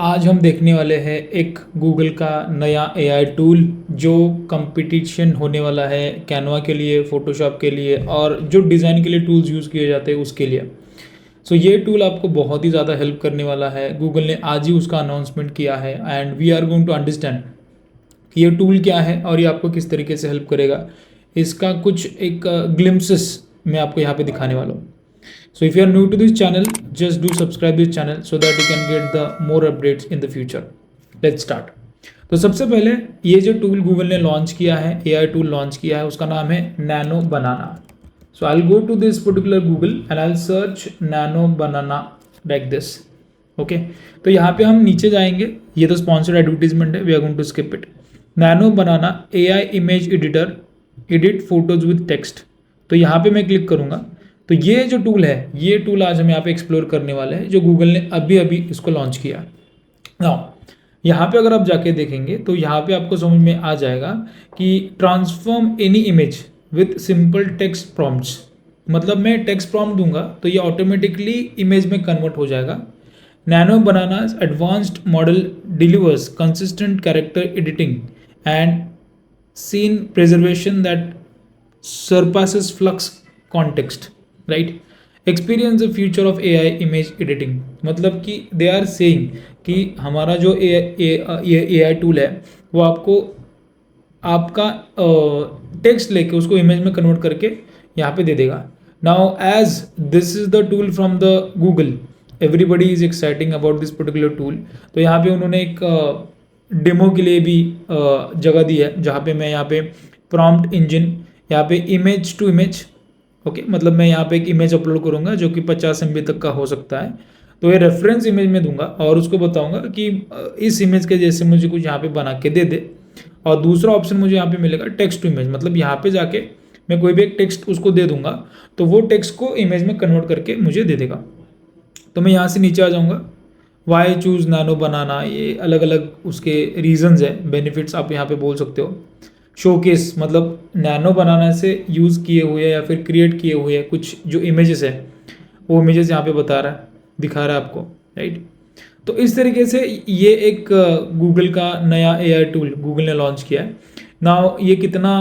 आज हम देखने वाले हैं एक गूगल का नया एआई टूल जो कंपटीशन होने वाला है कैनवा के लिए, फोटोशॉप के लिए और जो डिज़ाइन के लिए टूल्स यूज़ किए जाते हैं उसके लिए। ये टूल आपको बहुत ही ज़्यादा हेल्प करने वाला है। गूगल ने आज ही उसका अनाउंसमेंट किया है and we are going to understand कि ये टूल क्या है और ये आपको किस तरीके से हेल्प करेगा। इसका कुछ एक ग्लिम्पसेस मैं आपको यहाँ पे दिखाने वाला हूँ। So if you are new to this channel, just do subscribe this channel so that you can get the more updates in the future. Let's start. तो सबसे पहले ये जो टूल गूगल ने लॉन्च किया है, एआई टूल लॉन्च किया है, उसका नाम है nano banana. So I will go to this particular Google and I will search nano banana like this. Okay, तो यहाँ पे हम नीचे जाएंगे। ये तो स्पॉन्सर्ड एडवर्टीजमेंट है, we are going to skip it. Nano banana AI image editor, edit photos with text. तो यहाँ पे मैं क्लिक करूँगा। तो ये जो टूल है, ये टूल आज हम यहाँ पे एक्सप्लोर करने वाले हैं जो गूगल ने अभी अभी इसको लॉन्च किया। नाउ यहाँ पे अगर आप जाके देखेंगे तो यहाँ पे आपको समझ में आ जाएगा कि transform any image with simple text prompts. मतलब मैं टेक्स्ट प्रॉम्प्ट दूंगा तो ये ऑटोमेटिकली इमेज में कन्वर्ट हो जाएगा। Nano bananas advanced model delivers consistent character editing and scene preservation that surpasses flux context, right. Experience the future of AI image editing. मतलब कि दे आर सेइंग कि हमारा जो एआई टूल है वो आपको आपका टेक्स्ट लेके उसको इमेज में कन्वर्ट करके यहाँ पे दे देगा। Now as this is the tool from the Google, everybody is exciting about this particular tool. तो यहाँ पे उन्होंने एक डेमो के लिए भी जगह दी है जहाँ पे मैं यहाँ पे प्रॉम्प्ट इंजन, यहाँ पे इमेज टू इमेज, ओके, मतलब मैं यहाँ पे एक इमेज अपलोड करूँगा जो कि 50 MB तक का हो सकता है। तो ये रेफरेंस इमेज में दूंगा और उसको बताऊंगा कि इस इमेज के जैसे मुझे कुछ यहाँ पे बना के दे दे। और दूसरा ऑप्शन मुझे यहाँ पे मिलेगा टेक्स्ट टू इमेज, मतलब यहाँ पे जाके मैं कोई भी एक टेक्स्ट उसको दे दूंगा तो वो टेक्स्ट को इमेज में कन्वर्ट करके मुझे दे देगा। तो मैं यहाँ से नीचे आ जाऊँगा, वाई चूज़ नैनो बनाना, ये अलग अलग उसके रीजंस है, बेनिफिट्स आप यहाँ पे बोल सकते हो। शोकेस, मतलब नैनो बनाना से यूज़ किए हुए या फिर क्रिएट किए हुए कुछ जो इमेजेस है वो इमेजेस यहाँ पे बता रहा है, दिखा रहा है आपको, राइट। तो इस तरीके से ये एक गूगल का नया एआई टूल गूगल ने लॉन्च किया है। नाउ ये कितना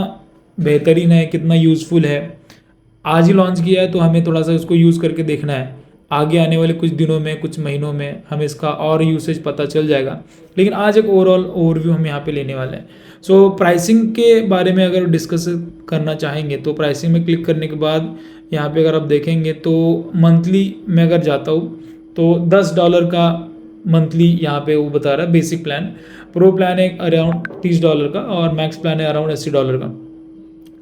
बेहतरीन है, कितना यूज़फुल है, आज ही लॉन्च किया है तो हमें थोड़ा सा इसको यूज़ करके देखना है। आगे आने वाले कुछ दिनों में, कुछ महीनों में हमें इसका और यूसेज पता चल जाएगा। लेकिन आज एक ओवरऑल ओवरव्यू हम यहाँ पे लेने वाले हैं। प्राइसिंग के बारे में अगर डिस्कस करना चाहेंगे तो प्राइसिंग में क्लिक करने के बाद यहाँ पे अगर आप देखेंगे तो मंथली में अगर जाता हूँ तो $10 का मंथली यहाँ पे वो बता रहा है बेसिक प्लान। प्रो प्लान है अराउंड $30 का और मैक्स प्लान है अराउंड $80 का।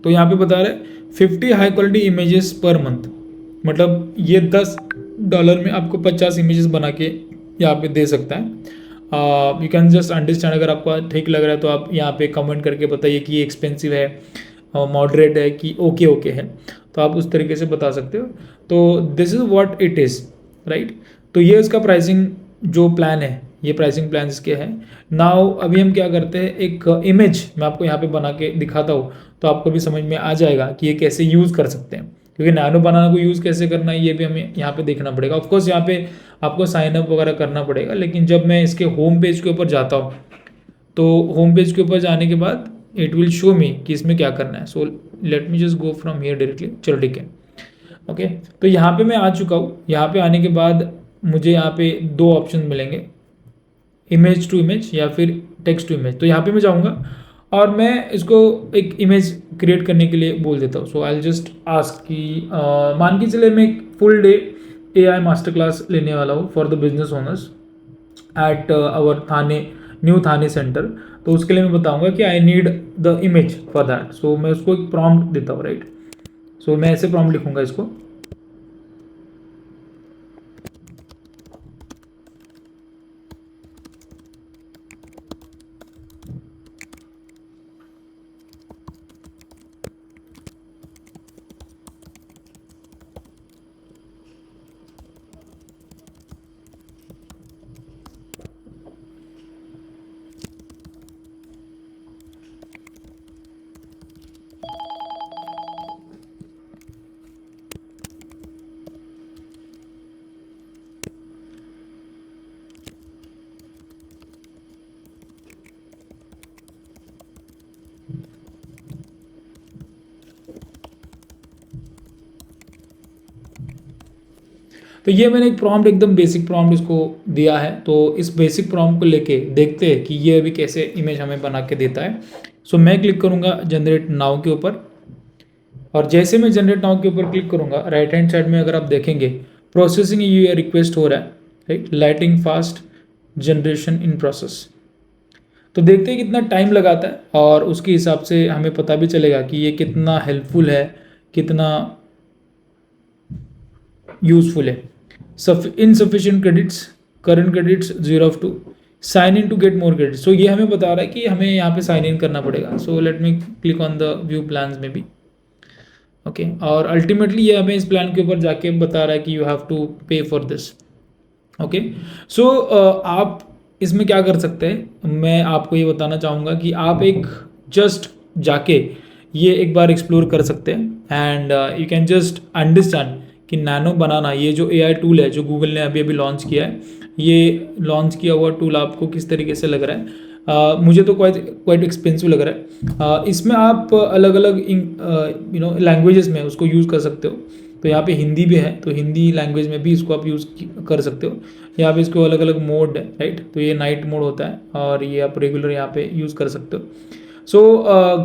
तो यहाँ पे बता रहे 50 high quality images per month, मतलब ये $10 में आपको 50 इमेजेस बना के यहाँ पे दे सकता है। यू कैन जस्ट अंडरस्टैंड, अगर आपको ठीक लग रहा है तो आप यहाँ पे कमेंट करके बताइए कि ये एक्सपेंसिव है, मॉडरेट है कि ओके ओके है, तो आप उस तरीके से बता सकते हो। तो this is what it is, right. तो ये इसका प्राइसिंग जो प्लान है, ये प्राइसिंग प्लान इसके हैं। नाउ अभी हम क्या करते हैं, एक इमेज मैं आपको यहाँ पे बना के दिखाता हूँ तो आपको भी समझ में आ जाएगा कि ये कैसे यूज़ कर सकते हैं। क्योंकि नैनो बनाना को यूज़ कैसे करना है ये भी हमें यहाँ पे देखना पड़ेगा। ऑफकोर्स यहाँ पे आपको साइन अप वगैरह करना पड़ेगा, लेकिन जब मैं इसके होम पेज के ऊपर जाता हूँ तो होम पेज के ऊपर जाने के बाद इट विल शो मी कि इसमें क्या करना है। So let me just go from here directly. चलो ठीक है, ओके। तो यहाँ पे मैं आ चुका हूँ। यहाँ पे आने के बाद मुझे यहाँ पे दो ऑप्शन मिलेंगे, इमेज टू इमेज या फिर टेक्स्ट टू इमेज। तो यहाँ पे मैं जाऊँगा और मैं इसको एक इमेज क्रिएट करने के लिए बोल देता हूँ। सो आई जस्ट आस्क कि मान के चले मैं एक full day AI master class लेने वाला हूँ for the business owners at our Thane, new Thane centre. तो उसके लिए मैं बताऊंगा कि I need the image for that. So मैं उसको एक प्रॉम्प्ट देता हूँ, राइट। सो मैं ऐसे प्रॉम्प्ट लिखूंगा इसको, तो ये मैंने एक प्रॉम्प्ट, एकदम बेसिक प्रॉम्प्ट इसको दिया है। तो इस बेसिक प्रॉम्प्ट को लेके देखते हैं कि ये अभी कैसे इमेज हमें बना के देता है। सो मैं क्लिक करूँगा जनरेट नाउ के ऊपर, और जैसे मैं जनरेट नाउ के ऊपर क्लिक करूँगा, राइट हैंड साइड में अगर आप देखेंगे प्रोसेसिंग ये रिक्वेस्ट हो रहा है, right, lighting fast, generation in process. तो देखते हैं कितना टाइम लगाता है, और उसके हिसाब से हमें पता भी चलेगा कि ये कितना हेल्पफुल है, कितना यूजफुल है। Insufficient credits, current credits 0 of 2, sign in to get more credits. So ये हमें बता रहा है कि हमें यहाँ पे साइन इन करना पड़ेगा। So let me click on the view plans में भी, ओके। और अल्टीमेटली ये हमें इस प्लान के ऊपर जाके बता रहा है कि यू हैव टू पे फॉर दिस, ओके। सो आप इसमें क्या कर सकते हैं, मैं आपको ये बताना चाहूँगा कि आप एक जस्ट जाके ये एक बार एक्सप्लोर कर सकते हैं, and you can just understand कि नैनो बनाना, ये जो AI टूल है जो गूगल ने अभी अभी लॉन्च किया है, ये लॉन्च किया हुआ टूल आपको किस तरीके से लग रहा है। मुझे तो क्वाइट एक्सपेंसिव लग रहा है। इसमें आप अलग अलग लैंग्वेजेस में उसको यूज़ कर सकते हो। तो यहाँ पे हिंदी भी है, तो हिंदी लैंग्वेज में भी इसको आप यूज़ कर सकते हो। यहाँ पे इसको अलग अलग मोड है, राइट। तो ये नाइट मोड होता है, और ये आप रेगुलर यहाँ पे यूज़ कर सकते हो। सो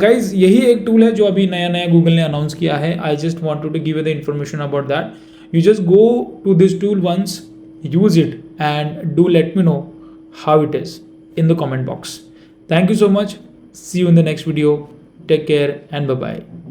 गाइज, यही एक टूल है जो अभी नया नया गूगल ने अनाउंस किया है। I just wanted to give you the information about that. You just go to this tool once, use it, and do let me know how it is in the comment box. Thank you so much. See you in the next video. Take care and bye bye.